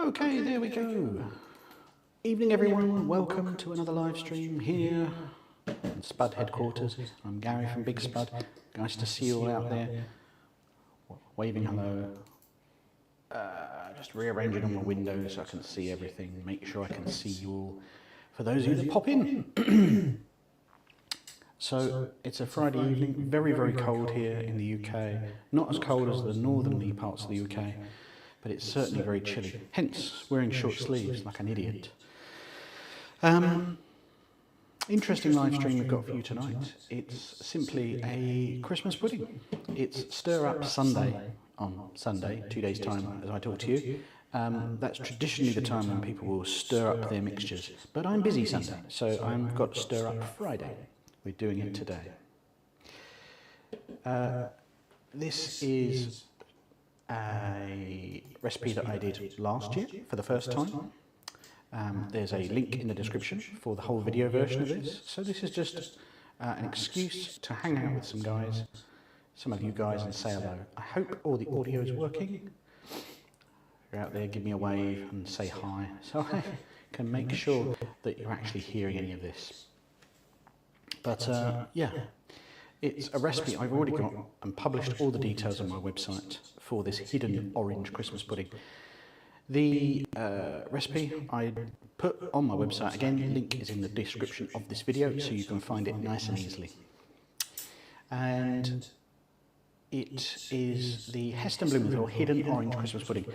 Okay, there we go. Evening everyone, welcome to another live stream here in Spud headquarters. I'm Gary from Big Spud. Nice to see you all out there. Waving hello. Just rearranging all my windows so I can see everything, make sure I can see you all. For those of you that pop in. So it's a Friday evening, very, very cold here in the UK. Not as cold as the northerly parts of the UK, but it's certainly very chilly. Hence, wearing short sleeves like an idiot. Interesting live stream we've got for you tonight. It's simply a Christmas pudding. It's Stir Up Sunday on Sunday, 2 days' time as I talk to you. That's traditionally the time when people will stir up their mixtures. But I'm busy Sunday, so I've got to stir up Friday. We're doing it today. This is a recipe that I did last year for the first time. There's a link in the description for the whole video version of this. So this is just an excuse to hang out with some guys, some of you guys, and say hello. I hope all the audio is working. If you're out there, give me a wave and say hi, so I can make sure that you're actually hearing any of this. But yeah, it's a recipe I've already got and published all the details on my website for this hidden orange Christmas pudding. The recipe I put on my website, again, link is in the description of this video, so you can find it nice and easily. And it is the Heston Blumenthal hidden orange Christmas pudding.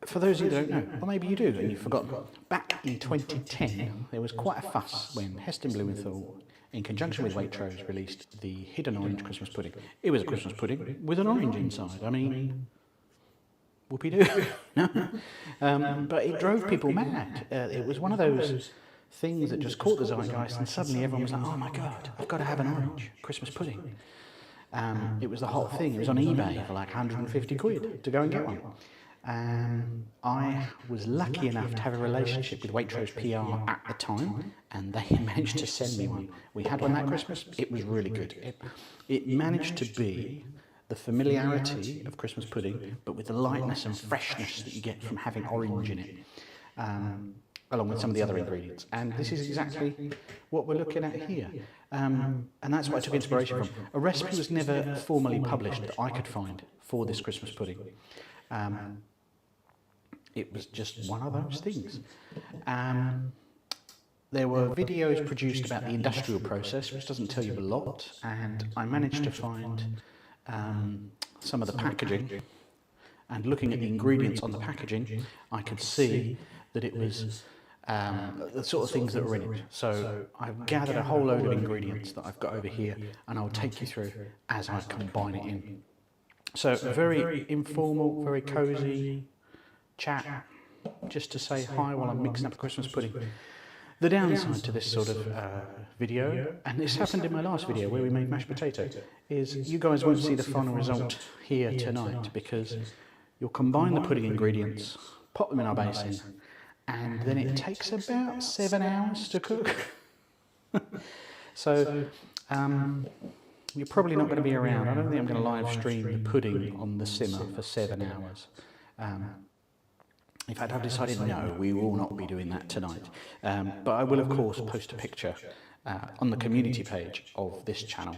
For those of you that don't know, or maybe you do and you've forgotten, back in 2010 there was quite a fuss when Heston Blumenthal, in conjunction with Waitrose, released the hidden orange Christmas pudding. It was a Christmas pudding with an orange inside. I mean, whoopee-doo. No. But it drove people mad. It was one of those things that just caught the zeitgeist, and suddenly everyone was like, oh my God, I've got to have an orange Christmas pudding. It was the hot thing. It was on eBay for like 150 quid to go and get one. I was lucky enough to have a relationship with Waitrose PR at the time, and they managed to send me one. We had one that Christmas. It was really good. It managed to be the familiarity of Christmas pudding, but with the lightness and freshness that you get from having orange in it, along with some of the other ingredients. And this is exactly what we're looking at here. And that's what I took inspiration from. A recipe was never formally published that I could find for this Christmas pudding. It was just one of those things. There were videos produced about the industrial process, which doesn't tell you a lot, and I managed to find some of the packaging, and looking at the ingredients on the packaging, I could see that it was the sort of things that were in it. So I've gathered a whole load of ingredients that I've got over here, and I'll take you through as I combine it in. So very informal, very cosy chat, just to say hi while I'm mixing up the Christmas pudding. The downside to this sort of video, and this happened in my last video where we made mashed potato, is you guys won't see the final result here tonight, because you'll combine the pudding ingredients, pop them in our basin, and then it takes about 7 hours to cook. So you're probably not going to be around. I don't think I'm going to live stream the pudding on the simmer for 7 hours. In fact, I've decided no, we will not be doing that tonight. But I will, of course, post a picture on the community page of this channel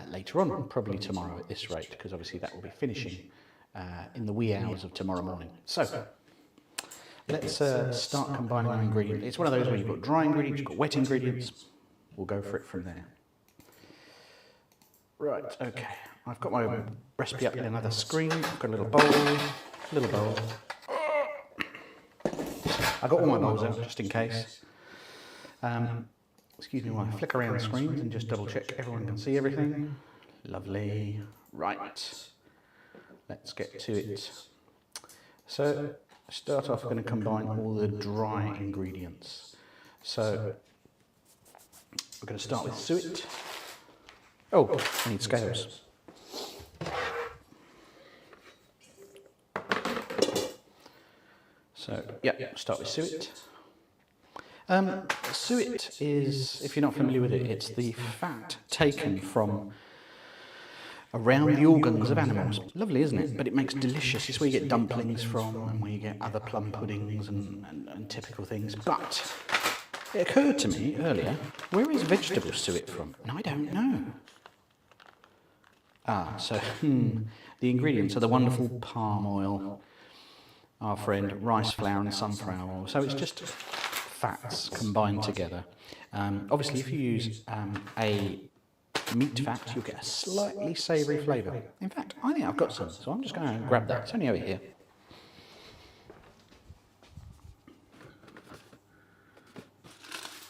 later on, probably tomorrow at this rate, because obviously that will be finishing in the wee hours of tomorrow morning. So let's start combining our ingredients. It's one of those where you've got dry ingredients, you've got wet ingredients. We'll go for it from there. Right, okay. I've got my recipe up in another screen. I've got a little bowl. I got all my bowls out just in case. Excuse me while I flick around the screens and just double check everyone can see everything. Lovely. Right. Let's get to it. So, to start off, I'm going to combine all the dry ingredients. So, we're going to start with suet. Oh, I need scales. So, yeah, start with suet. Suet is, if you're not familiar with it, it's the fat taken from around the organs of animals. Lovely, isn't it? But it makes delicious. It's where you get dumplings from and where you get other plum puddings and typical things. But it occurred to me earlier, where is vegetable suet from? And I don't know. So the ingredients are the wonderful palm oil, our friend rice flour and sunflower oil. So it's just fats combined together. Obviously, if you use a meat fat, you'll get a slightly savoury flavour. In fact, I think I've got some, so I'm just going to grab that. It's only over here.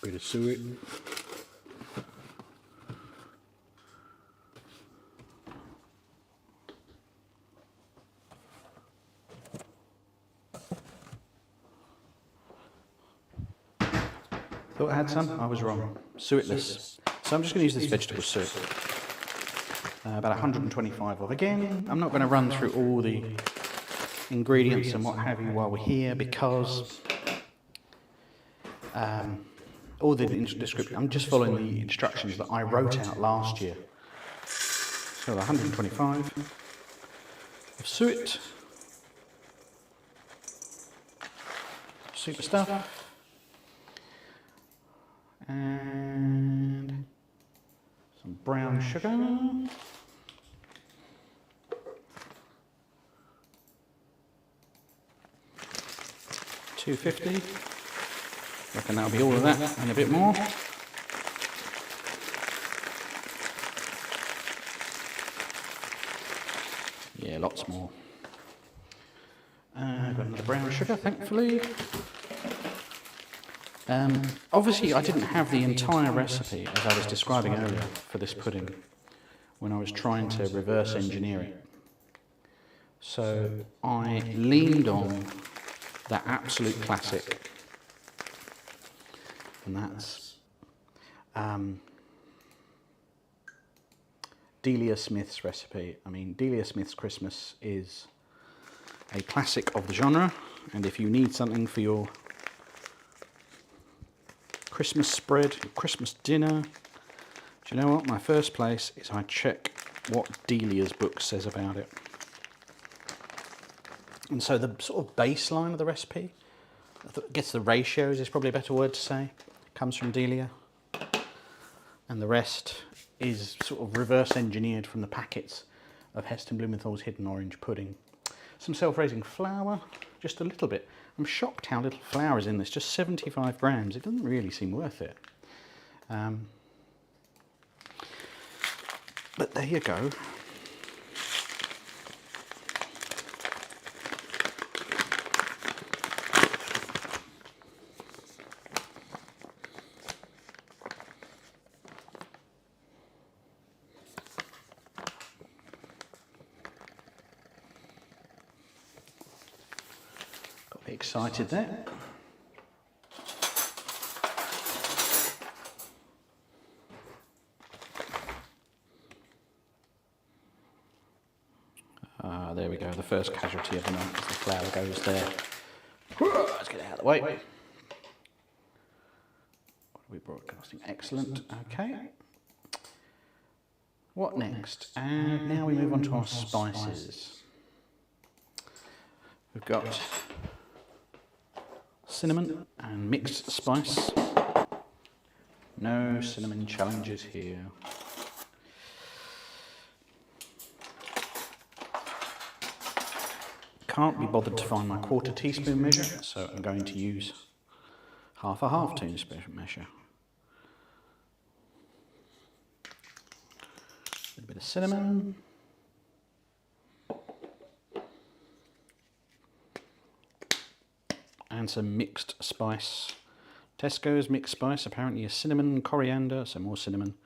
Bit of suet. Thought I had some? I was wrong. Suetless. So I'm just going to use this vegetable suet. About 125 of. Again, I'm not going to run through all the ingredients and what have you while we're here because all the description, I'm just following the instructions that I wrote out last year. So 125 of suet. Super stuff. And some brown sugar. 250. Reckon that'll be all of that and a bit more. Yeah, lots more. I've got another brown sugar, thankfully. Obviously, I didn't have the entire recipe, as I was describing earlier, for this pudding when I was trying to reverse engineer it. So I leaned on that absolute classic, and that's Delia Smith's recipe. I mean, Delia Smith's Christmas is a classic of the genre, and if you need something for your Christmas spread, Christmas dinner, do you know what? My first place is I check what Delia's book says about it. And so the sort of baseline of the recipe, I guess the ratios is probably a better word to say, comes from Delia. And the rest is sort of reverse engineered from the packets of Heston Blumenthal's Hidden Orange Pudding. Some self-raising flour, just a little bit. I'm shocked how little flour is in this, just 75 grams. It doesn't really seem worth it. But there you go. Got a bit excited there. There we go, the first casualty of the night as the flour goes there. Let's get it out of the way. What are we broadcasting? Excellent, okay. What next? And now we move on to our spices. We've got cinnamon and mixed spice. No cinnamon challenges here. Can't be bothered to find my 1/4 teaspoon measure, so I'm going to use 1/2 teaspoon measure. A little bit of cinnamon. And some mixed spice. Tesco's mixed spice apparently is cinnamon, coriander, so more cinnamon,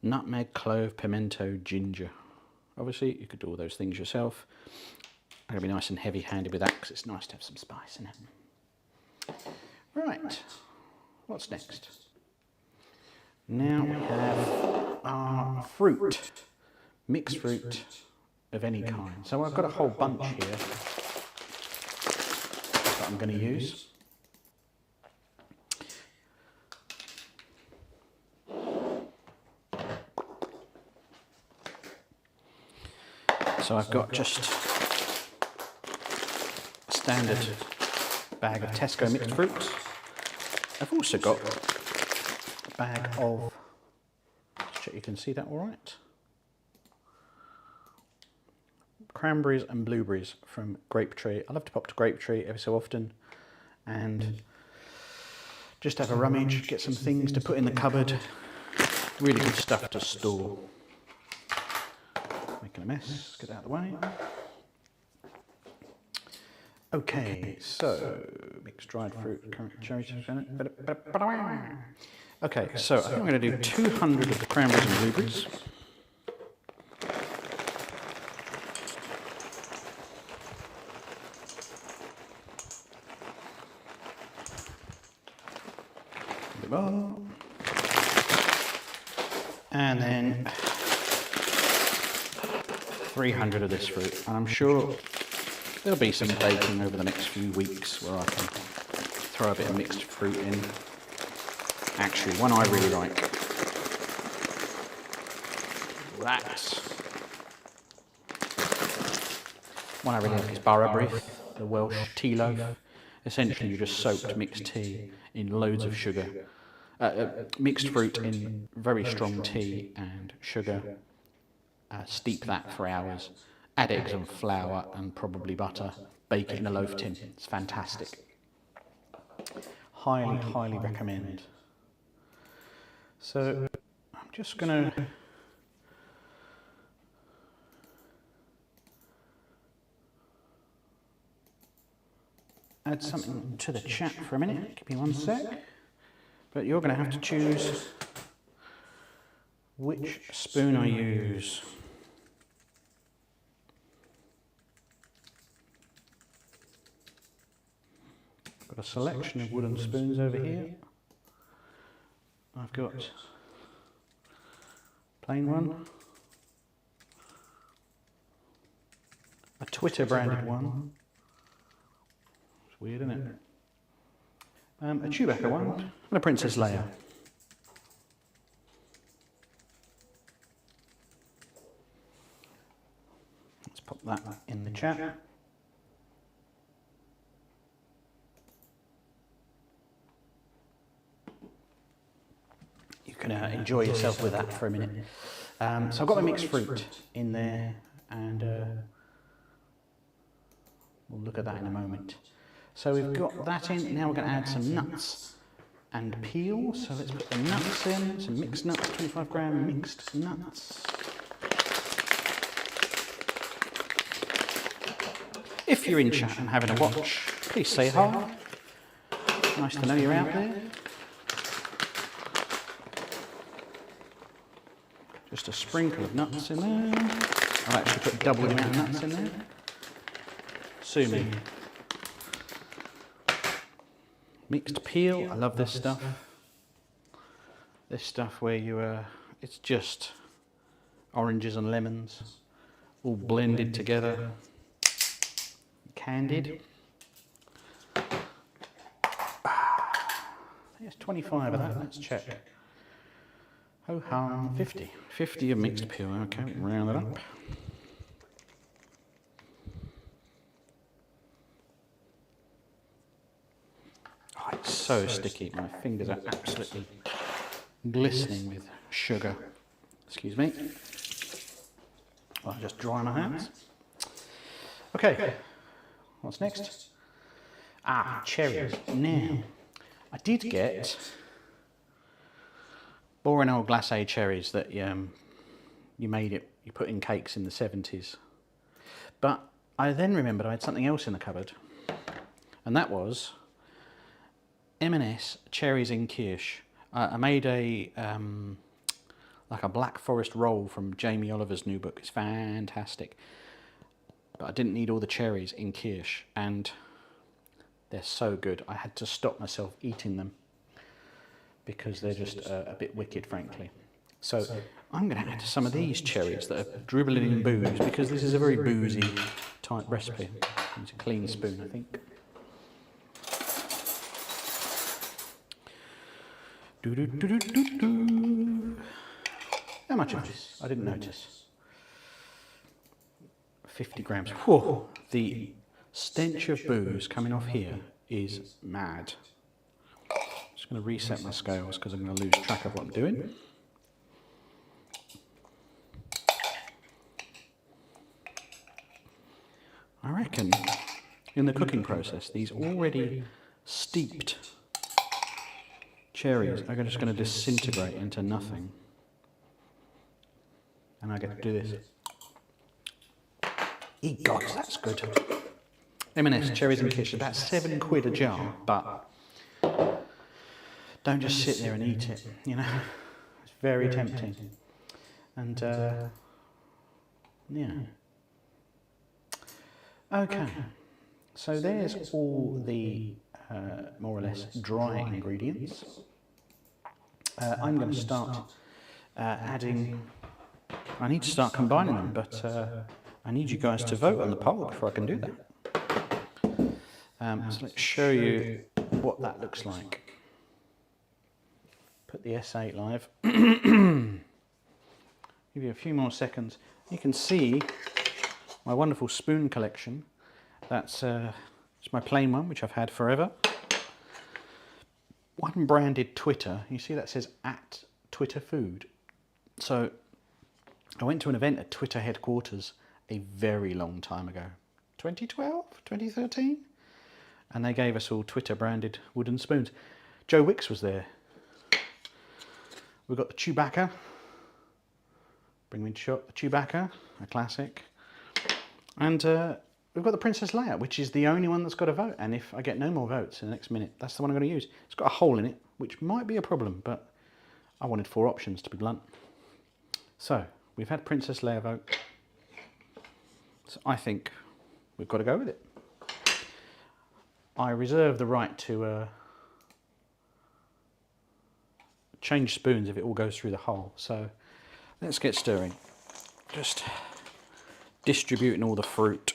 nutmeg, clove, pimento, ginger. Obviously, you could do all those things yourself. I'm going to be nice and heavy-handed with that because it's nice to have some spice in it. Right, what's next? Now we have our fruit, mixed fruit of any kind. So I've got a whole bunch here that I'm going to use. So I've got just a standard bag of Tesco mixed fruit. I've also got a bag of, let's check you can see that all right, cranberries and blueberries from Grape Tree. I love to pop to Grape Tree every so often and just have a rummage, get some things to put in the cupboard. Really good stuff to store. Making a mess, get out of the way. Okay, so mixed dried fruit, currant, cherries. Okay, so I think I'm going to do 200 of the cranberries and blueberries. A bit more. And then 300 of this fruit. And I'm sure there'll be some baking over the next few weeks where I can throw a bit of mixed fruit in. Actually, one I really like, that's one I really like is Barrabrith, the Welsh tea loaf. Essentially, you just soaked mixed tea in loads of sugar, mixed fruit in very strong tea and sugar. Steep that for hours. Add eggs and flour and probably butter. Bake it in a loaf tin. It's fantastic. Highly, highly recommend. So I'm just going to add something to the chat for a minute. Give me one sec. But you're going to have to choose which spoon I use. Got a selection of wooden spoons over here. I've got plain one, a Twitter branded one. It's weird, isn't it? A Chewbacca one, and a Princess Leia. Let's pop that in the chat. You can enjoy yourself with that for a minute. So I've got my mixed fruit in there, and we'll look at that in a moment. So we've got that in. Now we're going to add some nuts and peel. So let's put the nuts in, some mixed nuts, 25 gram mixed nuts. If you're in chat and having a watch, please say hi. Nice to know you're out there. Just a sprinkle of nuts in there. I've actually put double the amount of nuts in there. Sue me. Mixed peel, I love this stuff. This stuff where you, it's just oranges and lemons, all blended together. Candied. There's 25 of that, let's check. Oh, 50. 50 of mixed peel, okay, round it up. Oh, it's so sticky, my fingers are absolutely glistening with sugar. Excuse me. I'll just dry my hands. Okay, what's next? Cherries. Now, I did get boring old glacé cherries that you put in cakes in the 70s. But I then remembered I had something else in the cupboard, and that was M&S cherries in kirsch. I made a like a Black Forest roll from Jamie Oliver's new book. It's fantastic. But I didn't need all the cherries in kirsch, and they're so good. I had to stop myself eating them because they're just a bit wicked, frankly. So I'm going to add some of these cherries that are dribbling in booze, because this is a very boozy type recipe. It's a clean spoon, I think. How much of this? I didn't notice. 50 grams. Whew, the stench of booze coming off here is mad. Just going to reset my scales because I'm going to lose track of what I'm doing. I reckon in the cooking process, these already steeped cherries are just going to disintegrate into nothing. And I get to do this. God, that's good. M&S cherries and kish, about £7 a jar, but don't just sit there and eat it, you know. It's very tempting. And yeah. Okay, so there's all the more or less dry ingredients. I'm going to start adding. I need to start combining them, but I need you guys to vote on the poll before I can do that. So let's show you what that looks like. Put the S8 live. Give you a few more seconds. You can see my wonderful spoon collection. That's it's my plain one, which I've had forever. One branded Twitter. You see that says @TwitterFood. So I went to an event at Twitter headquarters a very long time ago, 2012, 2013, and they gave us all Twitter branded wooden spoons. Joe Wicks was there. We've got the Chewbacca. Bring me to shot. The Chewbacca, a classic. And we've got the Princess Leia, which is the only one that's got a vote. And if I get no more votes in the next minute, that's the one I'm going to use. It's got a hole in it, which might be a problem, but I wanted 4 options, to be blunt. So we've had Princess Leia vote. So I think we've got to go with it. I reserve the right to change spoons if it all goes through the hole. So let's get stirring. Just distributing all the fruit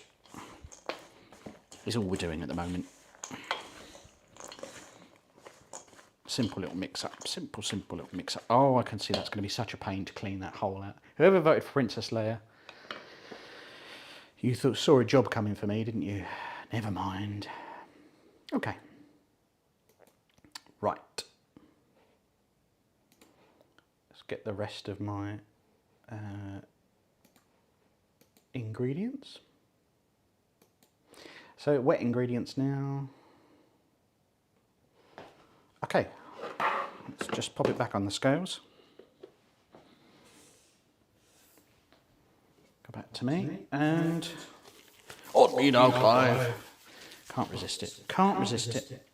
is all we're doing at the moment. Simple little mix up. Simple little mix up. Oh, I can see that's going to be such a pain to clean that hole out. Whoever voted for Princess Leia, you saw a job coming for me, didn't you? Never mind. Okay. Right. Let's get the rest of my ingredients. So wet ingredients now. Okay, let's just pop it back on the scales. Go back to me and on me now, Clive. Can't resist it. Can't resist it.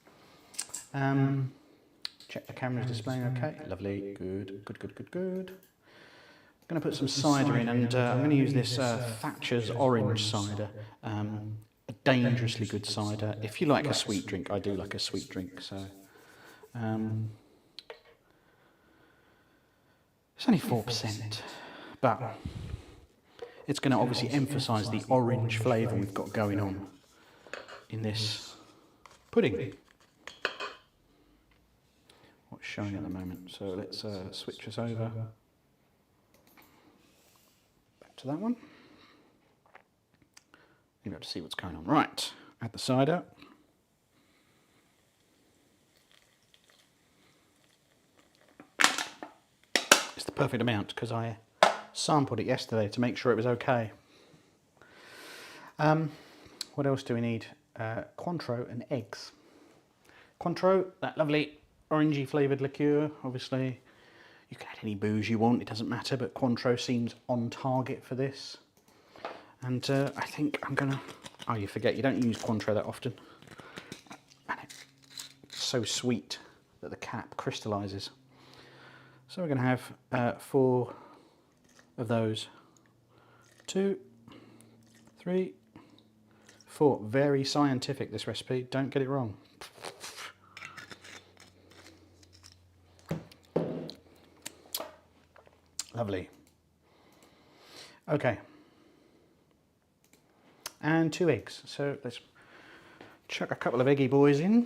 Check the camera's displaying okay. Lovely. Good. I'm going to put some cider in, and I'm going to use this Thatcher's Orange cider. A dangerously good cider. If you like a sweet drink, I do like a sweet drink. So it's only 4%, but it's going to obviously emphasise the orange flavour we've got going on in this pudding. What's showing at the moment? So let's switch us over. To that one. You'll be able to see what's going on. Right, add the cider. It's the perfect amount because I sampled it yesterday to make sure it was okay. What else do we need? Cointreau and eggs. Cointreau, that lovely orangey flavoured liqueur, obviously. You can add any booze you want, it doesn't matter, but Cointreau seems on target for this. And I think I'm gonna, oh, you forget, you don't use Cointreau that often. And it's so sweet that the cap crystallises. So we're gonna have 4 of those. 2, 3, 4. Very scientific, this recipe, don't get it wrong. Lovely. Okay. And 2 eggs. So let's chuck a couple of eggy boys in.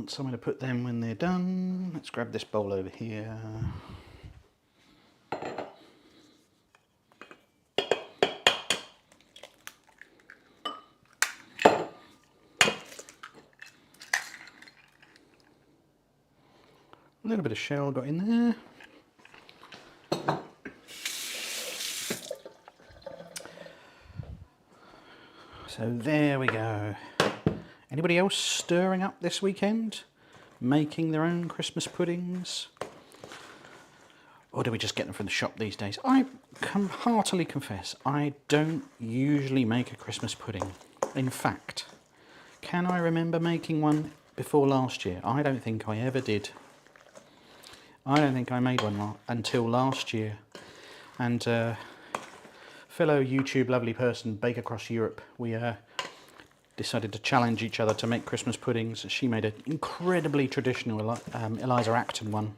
want somewhere to put them when they're done. Let's grab this bowl over here. A little bit of shell got in there. So there we go. Anybody else stirring up this weekend? Making their own Christmas puddings? Or do we just get them from the shop these days? I can heartily confess, I don't usually make a Christmas pudding. In fact, can I remember making one before last year? I don't think I ever did. I don't think I made one until last year. And fellow YouTube lovely person, Bake Across Europe, we decided to challenge each other to make Christmas puddings. She made an incredibly traditional Eliza Acton one.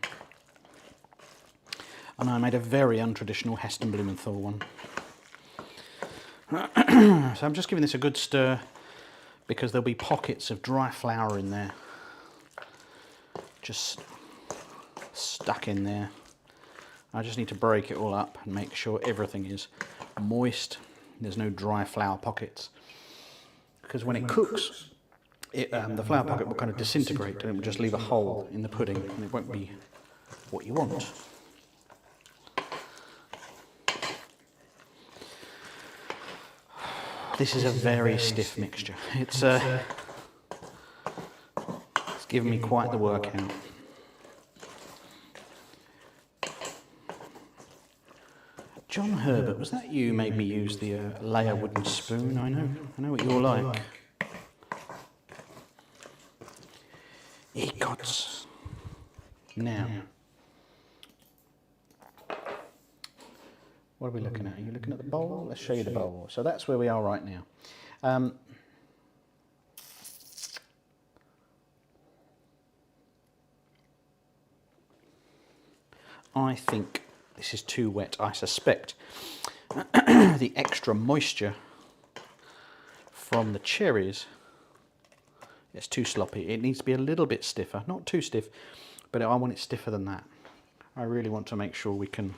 And I made a very untraditional Heston Blumenthal one. So I'm just giving this a good stir because there'll be pockets of dry flour in there. Just stuck in there. I just need to break it all up and make sure everything is moist. There's no dry flour pockets. Because when it cooks, the flour pocket will kind of disintegrate and it will just leave a hole in the pudding and it won't be what you want. This is a very stiff mixture. It's given me quite the workout. John Herbert, was that you made me use the layer wooden spoon? I know what you're like. Egots. Now, what are we looking at? Are you looking at the bowl? Let's show you the bowl. So that's where we are right now. I think this is too wet. I suspect the extra moisture from the cherries, it's too sloppy. It needs to be a little bit stiffer, not too stiff, but I want it stiffer than that. I really want to make sure we can,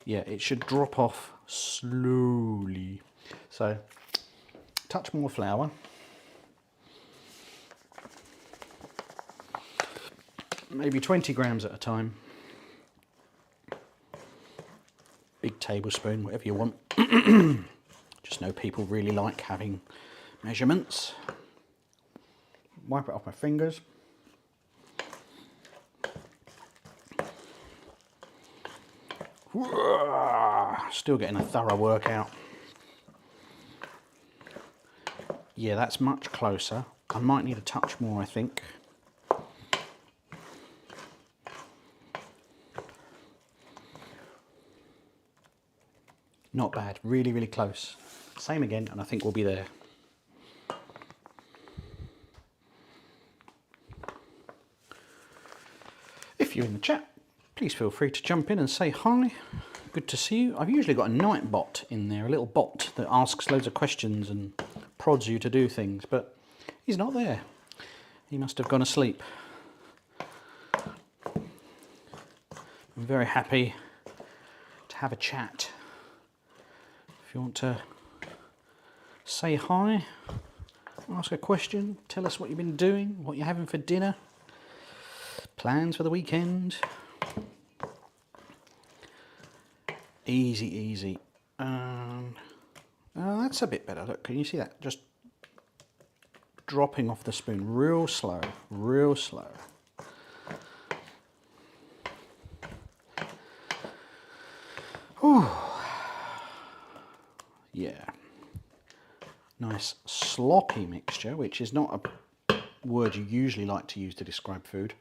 yeah, it should drop off slowly. So, touch more flour. Maybe 20 grams at a time. Big tablespoon, whatever you want. Just know people really like having measurements. Wipe it off my fingers. Still getting a thorough workout. Yeah, that's much closer. I might need a touch more, I think. Not bad, really, really close. Same again, and I think we'll be there. If you're in the chat, please feel free to jump in and say hi. Good to see you. I've usually got a night bot in there, a little bot that asks loads of questions and prods you to do things, but he's not there. He must have gone asleep. I'm very happy to have a chat. If you want to say hi, ask a question, tell us what you've been doing, what you're having for dinner, plans for the weekend. Easy, easy. Oh, that's a bit better. Look, can you see that? Just dropping off the spoon, real slow, real slow. Whew. Yeah. Nice sloppy mixture, which is not a word you usually like to use to describe food,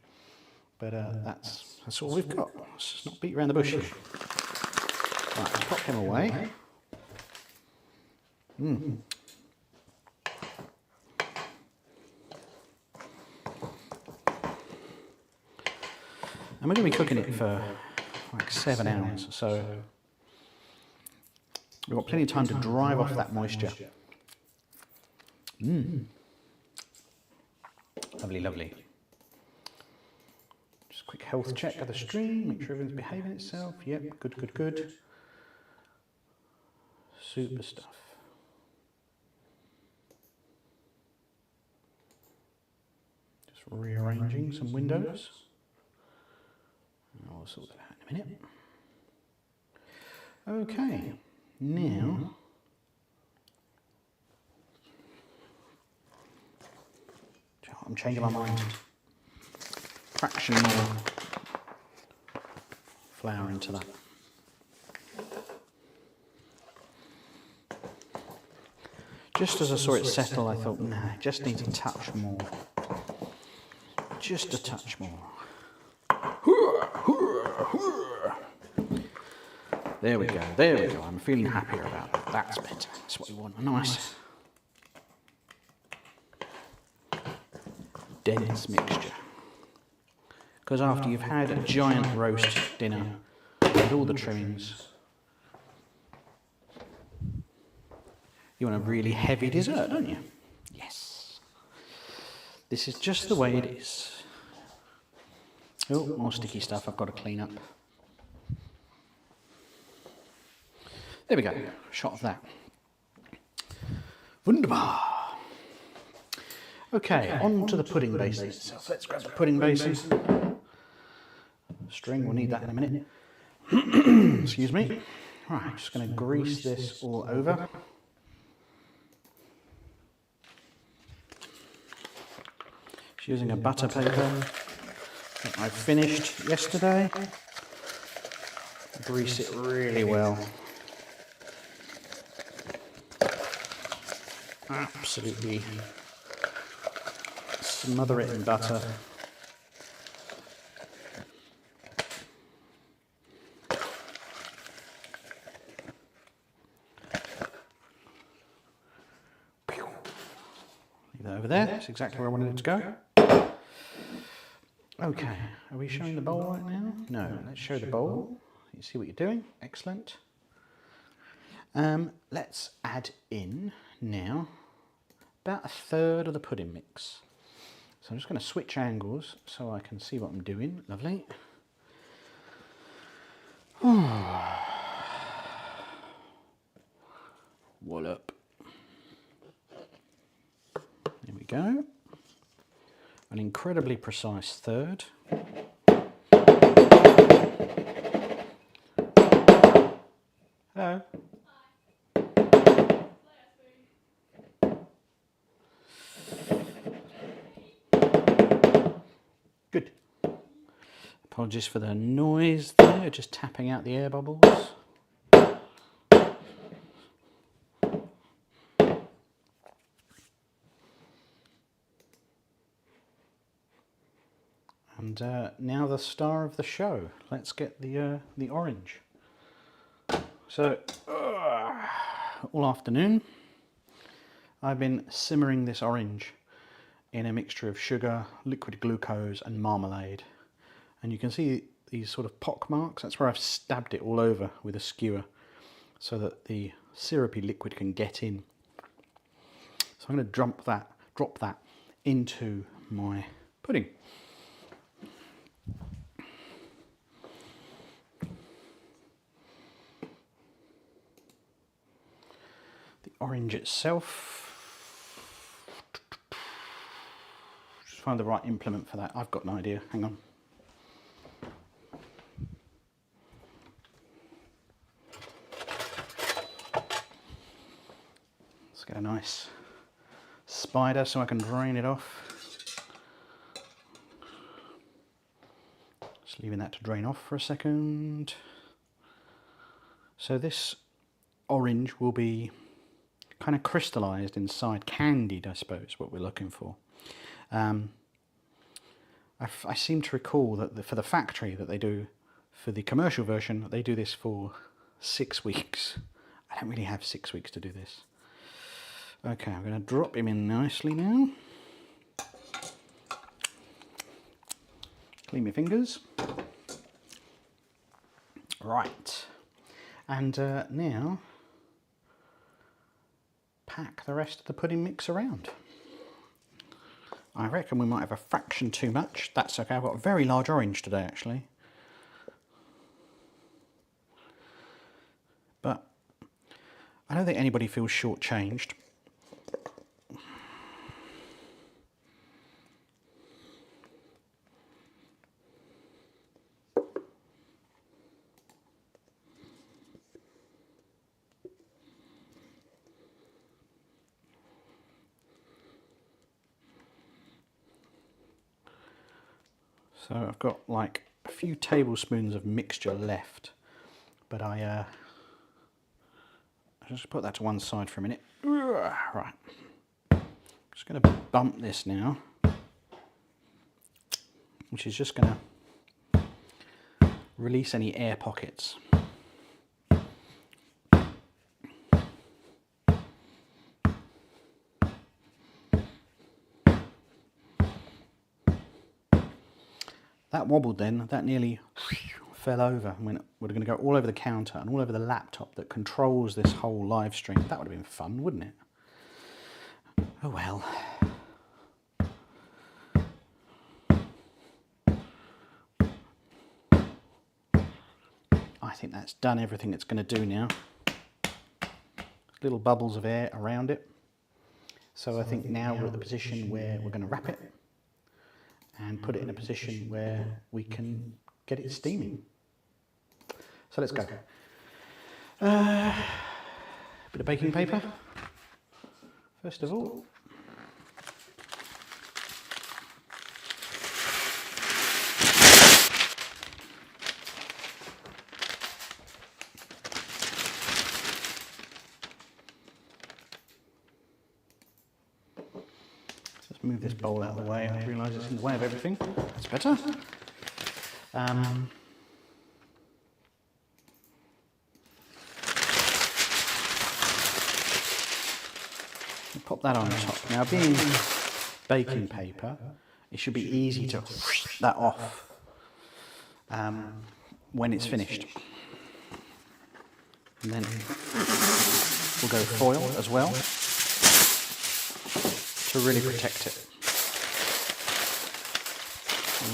but that's all we've got. Let's just not beat around the bush here. Right, let's pop him away. And we're going to be cooking it for like 7 hours, so we've got plenty of time to drive off that moisture. Lovely, lovely. Just a quick health check of the stream, make sure everything's behaving itself. Yep, good, good, good. Super stuff. Just rearranging some windows. I'll sort that out in a minute. Okay, now I'm changing my mind. Fraction more flour into that. Just as I saw it settle, I thought, nah, it just needs a touch more. Just a touch more. There we go, there we go. I'm feeling happier about that. That's better. That's what we want. A nice dense mixture. Because after you've had a giant roast dinner with all the trimmings, you want a really heavy dessert, don't you? Yes. This is just the way it is. Oh, more sticky stuff I've got to clean up. There we go, shot of that. Wunderbar. Okay, on to the pudding basin itself. Let's grab the pudding basin. String, we'll need that in a minute. Excuse me. Right, just going to grease this all over. Just using a butter paper that I finished yesterday. Grease it really well. Absolutely smother it in butter. Leave that over there. That's exactly where I wanted it to go. Okay, are we showing the bowl right now? No, let's show the bowl. You see what you're doing? Excellent. Let's add in now about a third of the pudding mix. So I'm just going to switch angles so I can see what I'm doing. Lovely. Wallop. There we go. An incredibly precise third. Hello. Good. Apologies for the noise there, just tapping out the air bubbles. And now the star of the show. Let's get the orange. So, all afternoon, I've been simmering this orange in a mixture of sugar, liquid glucose and marmalade. And you can see these sort of pock marks. That's where I've stabbed it all over with a skewer so that the syrupy liquid can get in. So I'm going to drop that into my pudding. The orange itself, just find the right implement for that. I've got an idea, hang on. Let's get a nice spider so I can drain it off. Just leaving that to drain off for a second. So this orange will be kind of crystallized inside, candied, I suppose, what we're looking for. I seem to recall that for the factory that they do, for the commercial version, they do this for 6 weeks. I don't really have 6 weeks to do this. Okay, I'm going to drop him in nicely now. Clean my fingers. Right, and now pack the rest of the pudding mix around. I reckon we might have a fraction too much. That's okay, I've got a very large orange today actually. But I don't think anybody feels shortchanged. So I've got like a few tablespoons of mixture left, but I'll just put that to one side for a minute. Right, just going to bump this now, which is just going to release any air pockets. That wobbled then, that nearly fell over and we're going to go all over the counter and all over the laptop that controls this whole live stream. That would have been fun, wouldn't it? Oh well. I think that's done everything it's going to do now. Little bubbles of air around it. So I think now we're at the position where we're going to wrap it and put it in a position where we can get it steaming. So let's go. Bit of baking paper, first of all. Let's move this bowl out of the way. I realise it's in the way of everything. That's better. Pop that on top. Now, being baking paper, it should be easy to that off when it's finished. And then we'll go foil as well to really protect it.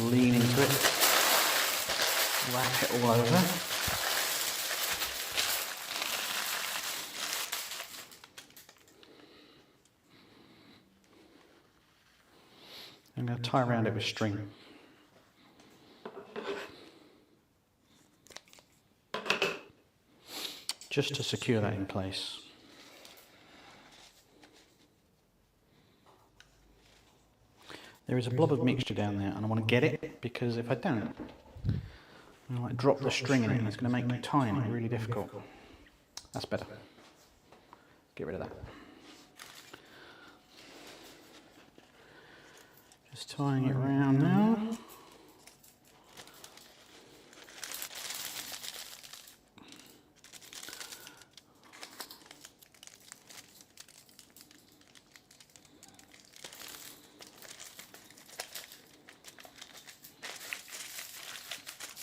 Lean into it, wrap it all over. I'm going to tie around it with string. Just to secure that in place. There is a blob of mixture down there and I want to get it because if I don't, I might drop the string in it and it's going to make tying it really difficult. That's better. Get rid of that. Just tying it around now.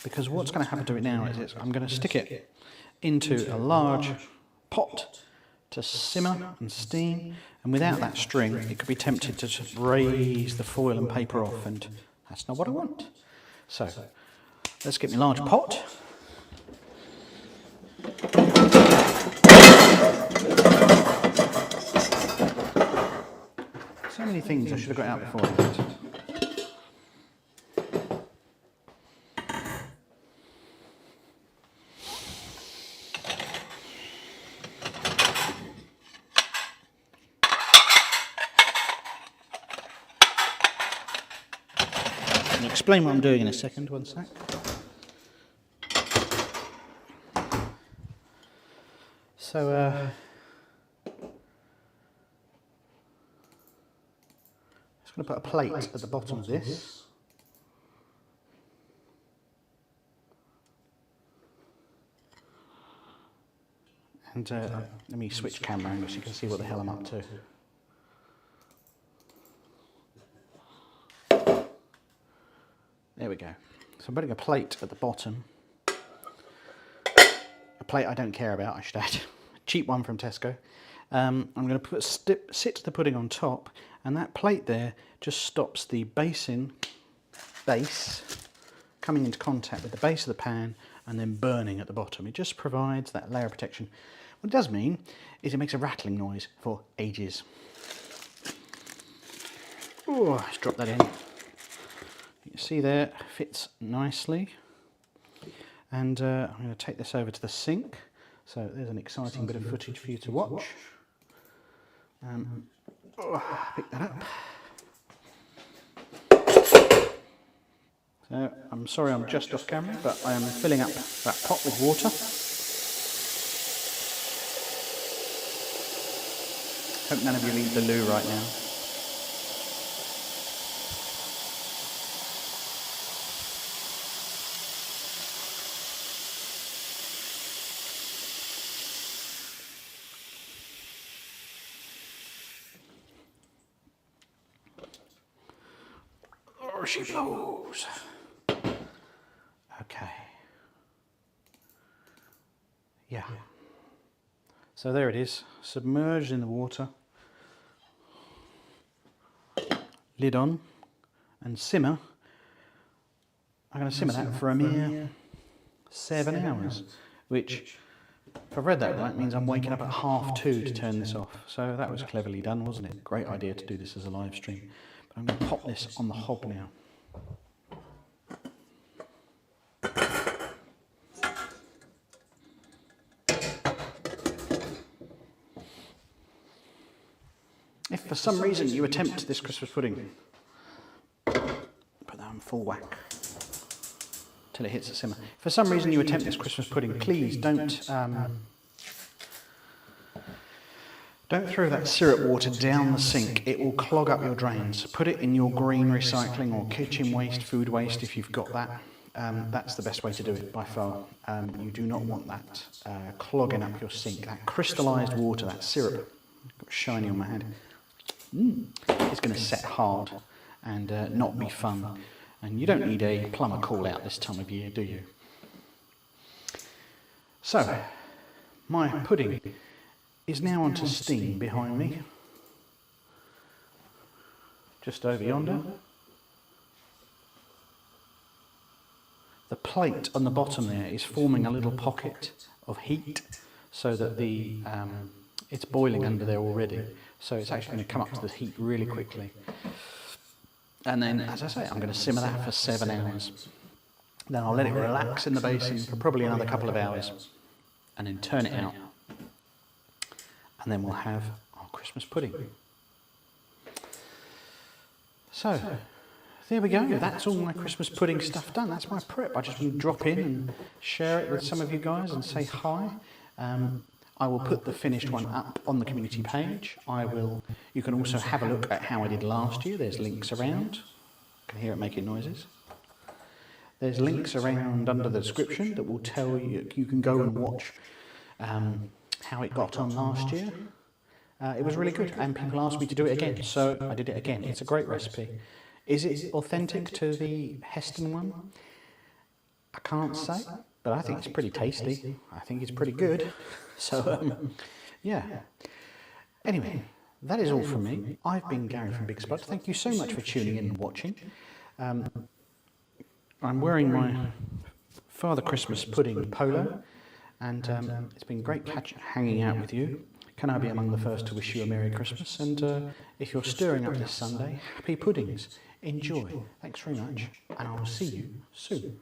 Because what's going to happen to it now is I'm going to stick it into a large pot to simmer and steam, and without that string it could be tempted to just raise the foil and paper off, and that's not what I want. So let's get my large pot. So many things I should have got out before. I'll explain what I'm doing in a second, one sec. So, just going to put a plate at the bottom of this. And let me switch camera angles so you can see what the hell I'm up to. There we go. So I'm putting a plate at the bottom. A plate I don't care about, I should add. A cheap one from Tesco. I'm going to sit the pudding on top, and that plate there just stops the base coming into contact with the base of the pan and then burning at the bottom. It just provides that layer of protection. What it does mean is it makes a rattling noise for ages. Oh, let's drop that in. You can see there, fits nicely. And I'm going to take this over to the sink. So there's an exciting bit of footage for you to watch. Pick that up. So I'm sorry I'm just off camera, but I am filling up that pot with water. Hope none of you need the loo right now. Oh, she blows. Okay. Yeah. So there it is, submerged in the water. Lid on and simmer. I'm going to simmer that for a mere 7 hours, which, if I've read that right, means I'm waking up at 2:30 to turn this off. So that was cleverly done, wasn't it? Great idea to do this as a live stream. But I'm going to pop this on the hob now. If for some reason you attempt this Christmas pudding, put that on full whack till it hits the simmer. If for some reason you attempt this Christmas pudding, please don't throw that syrup water down the sink. It will clog up your drains. Put it in your green recycling or kitchen waste, food waste if you've got that. That's the best way to do it by far. You do not want that clogging up your sink. That crystallised water, that syrup, got shiny on my head. It's going to set hard and not be fun. And you don't need a plumber call out this time of year, do you? So, my pudding is now onto steam behind me. Just over yonder. The plate on the bottom there is forming a little pocket of heat so that it's boiling under there already. So it's actually going to come up to the heat really quickly. And then, as I say, I'm going to simmer that for 7 hours. Then I'll let it relax in the basin for probably another couple of hours. And then turn it out. And then we'll have our Christmas pudding. So, there we go. That's all my Christmas pudding stuff done. That's my prep. I just want to drop in and share it with some of you guys and say hi. I will put the finished one up on the community page. You can also have a look at how I did last year. There's links around. I can hear it making noises. There's links around under the description that will tell you, you can go and watch how it got on last year. It was really good and people asked me to do it again, so I did it again. It's a great recipe. Is it authentic to the Heston one? I can't say, but I think it's pretty tasty. I think it's pretty good. So, yeah. Anyway, that is all from me. I've been Gary from Big Spud. Thank you so much for tuning in and watching. I'm wearing my Father Christmas pudding polo, and it's been great hanging out with you. Can I be among the first to wish you a Merry Christmas? And if you're stirring up this Sunday, happy puddings. Enjoy. Thanks very much, and I will see you soon.